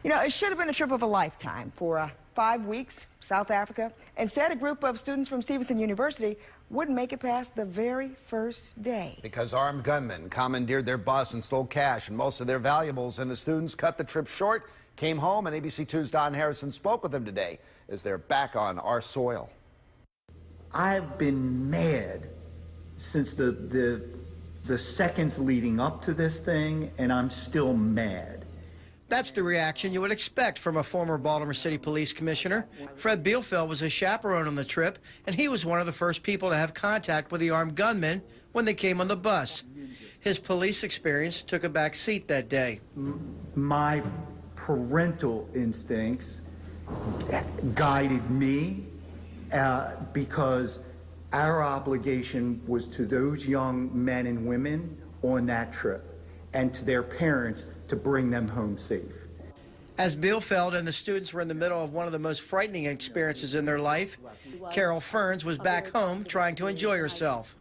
You know, it should have been a trip of a lifetime for 5 weeks, South Africa. Instead, a group of students from Stevenson University wouldn't make it past the very first day. Because armed gunmen commandeered their bus and stole cash and most of their valuables, and the students cut the trip short, came home, and ABC 2's Don Harrison spoke with them today as they're back on our soil. I've been mad since the seconds leading up to this thing, and I'm still mad. That's the reaction you would expect from a former Baltimore City Police Commissioner. Fred Bielfeld was a chaperone on the trip, and he was one of the first people to have contact with the armed gunmen when they came on the bus. His police experience took a back seat that day. My parental instincts guided me because our obligation was to those young men and women on that trip and to their parents to bring them home safe. As Bielfeld and the students were in the middle of one of the most frightening experiences in their life, Carol Ferns was back home trying to enjoy herself.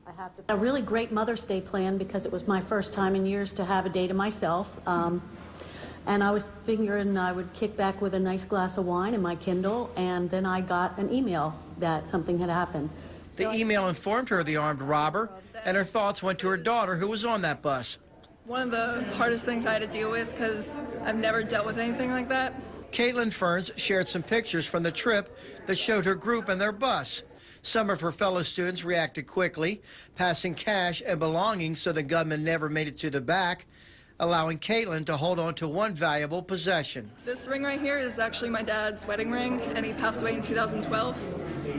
A really great Mother's Day plan because it was my first time in years to have a day to myself. And I was figuring I would kick back with a nice glass of wine and my Kindle, and then I got an email that something had happened. The email informed her of the armed robber, and her thoughts went to her daughter who was on that bus. One of the hardest things I had to deal with because I've never dealt with anything like that. Caitlin Ferns shared some pictures from the trip that showed her group and their bus. Some of her fellow students reacted quickly, passing cash and belongings so the gunman never made it to the back, allowing Caitlin to hold on to one valuable possession. This ring right here is actually my dad's wedding ring, and he passed away in 2012.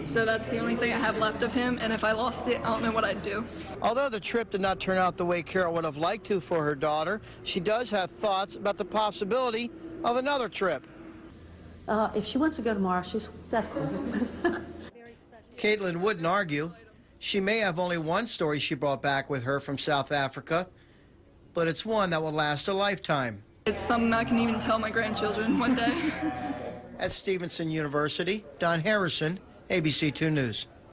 So that's the only thing I have left of him, and if I lost it, I don't know what I'd do. Although the trip did not turn out the way Carol would have liked to for her daughter, she does have thoughts about the possibility of another trip. If she wants to go tomorrow, that's cool. Caitlin wouldn't argue. She may have only one story she brought back with her from South Africa, but it's one that will last a lifetime. It's something I can even tell my grandchildren one day. At Stevenson University, Don Harrison, ABC 2 News.